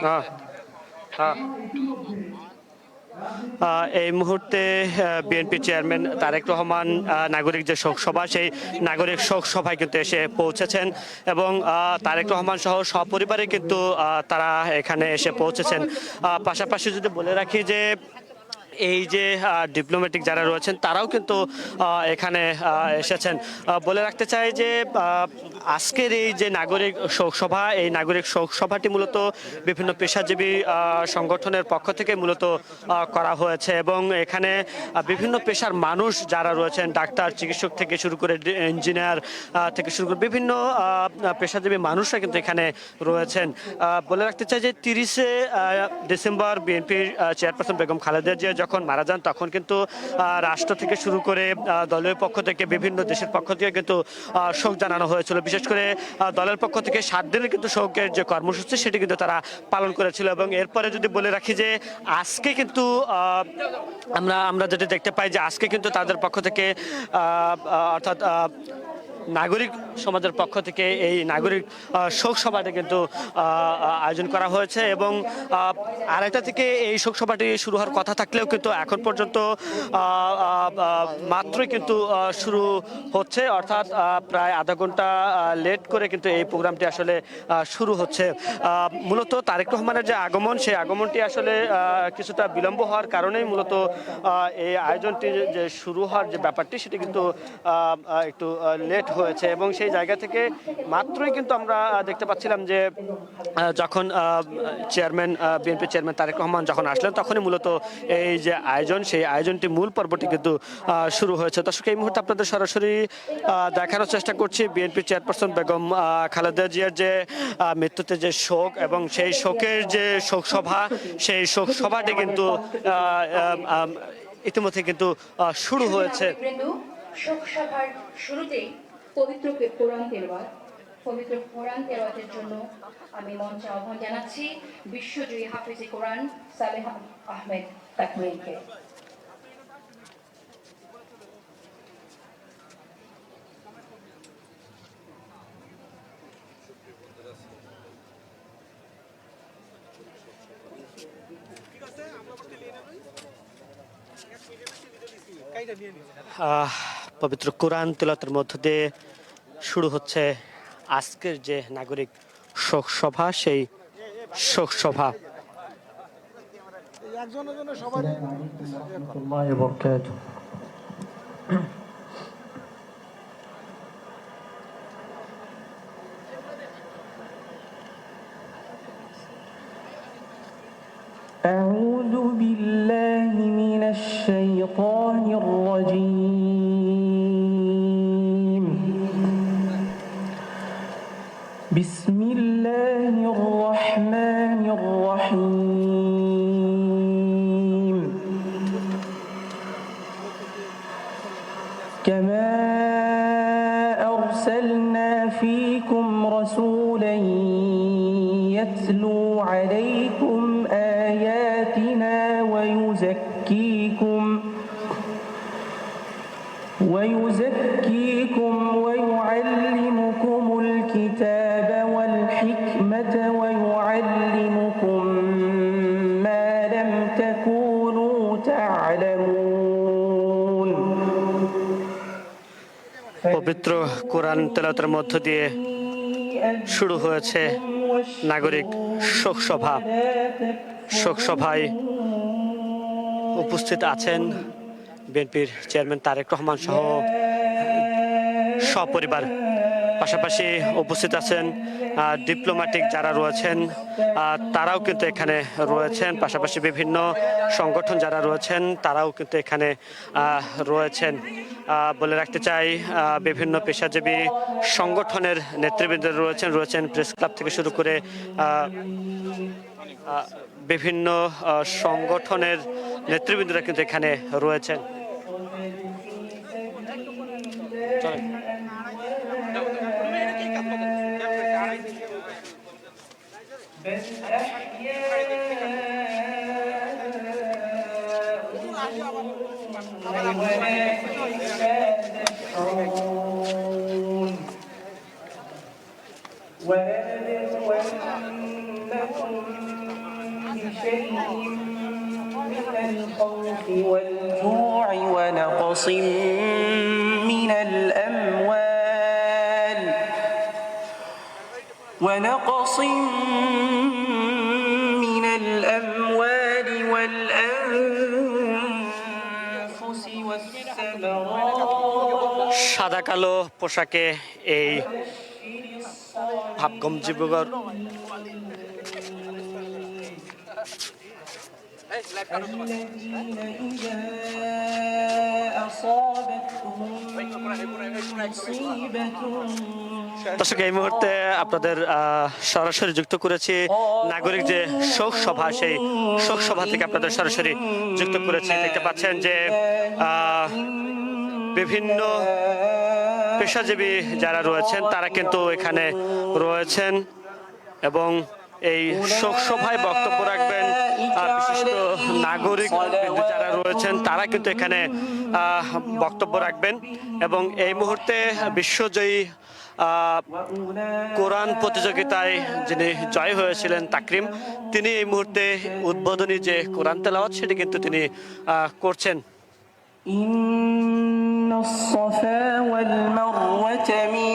হ্যাঁ, হ্যাঁ। এই মুহূর্তে বিএনপি চেয়ারম্যান তারেক রহমান নাগরিক যে শোক সভা সেই নাগরিক শোক সভায় কিন্তু এসে পৌঁছেছেন এবং তারেক রহমান সহ সপরিবারে কিন্তু তারা এখানে এসে পৌঁছেছেন। পাশাপাশি যদি বলে রাখি যে এই যে ডিপ্লোম্যাটিক যারা রয়েছেন তারাও কিন্তু এখানে এসেছেন। বলে রাখতে চাই যে আজকের এই যে নাগরিক শোক সভা, এই নাগরিক শোক সভাটি মূলত বিভিন্ন পেশাজীবী সংগঠনের পক্ষ থেকে মূলত করা হয়েছে এবং এখানে বিভিন্ন পেশার মানুষ যারা রয়েছেন, ডাক্তার, চিকিৎসক থেকে শুরু করে ইঞ্জিনিয়ার থেকে শুরু করে বিভিন্ন পেশাজীবী মানুষরা কিন্তু এখানে রয়েছেন। বলে রাখতে চাই যে 30শে ডিসেম্বর বিএনপির চেয়ারপারসন বেগম খালেদা জিয়া যখন মারা যান তখন কিন্তু রাষ্ট্র থেকে শুরু করে দলীয় পক্ষ থেকে বিভিন্ন দেশের পক্ষ থেকে কিন্তু শোক জানানো হয়েছিল। বিশেষ করে দলের পক্ষ থেকে 7 দিনের কিন্তু শোকের যে কর্মসূচি সেটি কিন্তু তারা পালন করেছিল এবং এরপরে যদি বলে রাখি যে আজকে কিন্তু আমরা যেটা দেখতে পাই যে আজকে কিন্তু তাদের পক্ষ থেকে অর্থাৎ নাগরিক সমাজের পক্ষ থেকে এই নাগরিক শোক সভাটি কিন্তু আয়োজন করা হয়েছে এবং আড়াইটা থেকে এই শোক সভাটি শুরু হওয়ার কথা থাকলেও কিন্তু এখন পর্যন্ত মাত্রই কিন্তু শুরু হচ্ছে, অর্থাৎ প্রায় আধা ঘন্টা লেট করে কিন্তু এই প্রোগ্রামটি আসলে শুরু হচ্ছে। মূলত তারেক রহমানের যে আগমন, সেই আগমনটি আসলে কিছুটা বিলম্ব হওয়ার কারণেই মূলত এই আয়োজনটি যে শুরু হওয়ার যে ব্যাপারটি সেটি কিন্তু একটু লেট হয়েছে এবং সেই জায়গা থেকে মাত্রই কিন্তু আমরা দেখতে পাচ্ছিলাম যে যখন chairman BNP chairman Tarique Rahman যখন আসলেন তখনই মূলত এই যে আয়োজন, সেই আয়োজনটি মূল পর্বটি কিন্তু শুরু হয়েছে। দর্শক, এই মুহূর্তে আপনাদের সরাসরি দেখানোর চেষ্টা করছি বিএনপি চেয়ারপারসন বেগম খালেদা জিয়ার যে মৃত্যুতে যে শোক এবং সেই শোকের যে শোক সভা, সেই শোক সভাটি কিন্তু ইতিমধ্যে কিন্তু শুরু হয়েছে। শোক সভার শুরুতেই পবিত্র কোরআন তেলাওয়াতের জন্য আমি মঞ্চে আহ্বান জানাচ্ছি বিশ্বজয়ী হাফেজে কোরআন সালেহ আহমেদ তাকওয়িকে। পবিত্র কোরআন তেলাওয়াতের মধ্য দিয়ে শুরু হচ্ছে আজকের যে নাগরিক শোক সভা, সেই শোক সভা। أعوذ بالله من الشيطان الرجيم. بسم الله الرحمن الرحيم. كما أرسلنا فيكم رسولا يتلو عليكم آياتنا ويزكيكم ويعلمكم الكتاب والحكمة ويعلمكم ما لم تكونوا تعلمون. পবিত্র কোরআন তেলাওয়াতের মধ্য দিয়ে শুরু হয়েছে নাগরিক শোক সভা। শোক সভায় উপস্থিত আছেন বিএনপির চেয়ারম্যান তারেক রহমান সহ সপরিবার। পাশাপাশি উপস্থিত আছেন ডিপ্লোম্যাটিক যারা রয়েছেন তারাও কিন্তু এখানে রয়েছেন। পাশাপাশি বিভিন্ন সংগঠন যারা রয়েছেন তারাও কিন্তু এখানে রয়েছেন। বলে রাখতে চাই বিভিন্ন পেশাজীবী সংগঠনের নেতৃবৃন্দ রয়েছেন প্রেস ক্লাব থেকে শুরু করে বিভিন্ন সংগঠনের নেতৃবৃন্দরা কিন্তু এখানে রয়েছেন। ولنبلونكم بشيء من الخوف والجوع ونقص من الأموال والأنفس والثمرات সাদা কালো পোশাকে এই ভাবগম্ভীর যুবক الذين إذا أصابتهم مصيبة দর্শক এই মুহূর্তে আপনাদের সরাসরি যুক্ত করেছি নাগরিক যে শোক সভা, সেই শোক সভা থেকে আপনাদের সরাসরি যুক্ত করেছি। দেখতে পাচ্ছেন যে বিভিন্ন পেশাজীবী যারা রয়েছেন তারা কিন্তু এখানে রয়েছেন এবং এই শোক সভায় বক্তব্য রাখবেন বিশিষ্ট নাগরিক যারা রয়েছেন তারা কিন্তু এখানে বক্তব্য রাখবেন এবং এই মুহূর্তে বিশ্বজয়ী কোরআন প্রতিযোগিতায় যিনি জয় হয়েছিলেন তাকরিম, তিনি এই মুহূর্তে উদ্বোধনী যে কোরআন তেলাওয়াত সেটি কিন্তু তিনি করছেন। إن الصفا والمروة من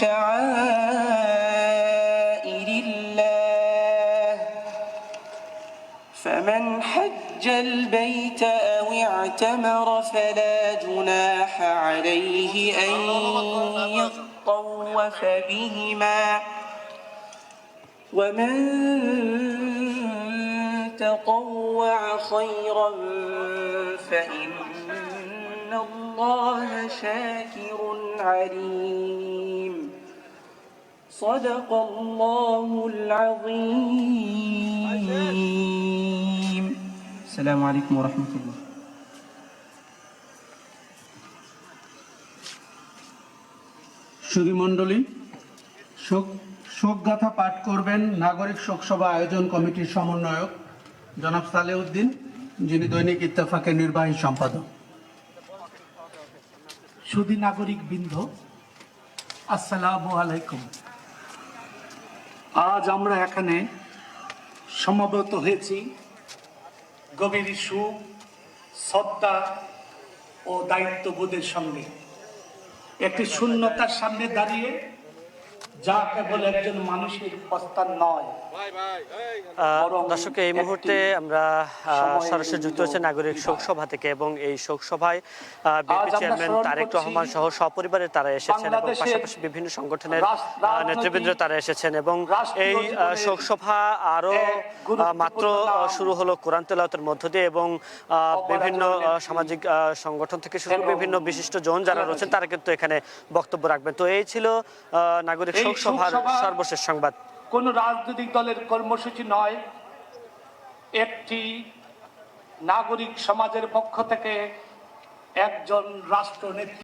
شعائر الله فمن حج البيت أو اعتمر فلا جناح عليه أن يطوف بهما ومن تطوع خيرا فإن الله شاكر عليم صدق الله العظيم السلام عليكم ورحمة الله সুধী মণ্ডলী, শোকগাথা পাঠ করবেন নাগরিক শোকসভা আয়োজন কমিটির সমন্বয়ক জনাব সালেউদ্দিন, যিনি দৈনিক ইত্তেফাকের নির্বাহী সম্পাদক। সুধী নাগরিক বৃন্দ, আসসালামু আলাইকুম। আজ আমরা এখানে সমবেত হয়েছি গভীর সুখ, শ্রদ্ধা ও দায়িত্ববোধের সঙ্গে। একটি শূন্যতার সামনে দাঁড়িয়ে যা কেবল একজন মানুষের প্রস্থান নয়। দর্শক এই মুহূর্তে আমরা সরাসরি যুক্ত হচ্ছে নাগরিক শোক সভা থেকে এবং এই শোক সভায় বিএনপি চেয়ারম্যান তারেক রহমান সহ সপরিবারে তারা এসেছেন এবং পাশাপাশি বিভিন্ন সংগঠনের নেতৃবৃন্দ তারা এসেছেন এবং এই শোক সভা আরো মাত্র শুরু হলো কোরআন তেলাওয়াতের মধ্য দিয়ে এবং বিভিন্ন সামাজিক সংগঠন থেকে শুরু বিভিন্ন বিশিষ্ট জন যারা রয়েছেন তারা কিন্তু এখানে বক্তব্য রাখবেন। তো এই ছিল নাগরিক শোক সভার সর্বশেষ সংবাদ। কোন রাজনৈতিক দলের কর্মসূচি নয়, একটি নাগরিক সমাজের পক্ষ থেকে একজন রাষ্ট্রনেত্রী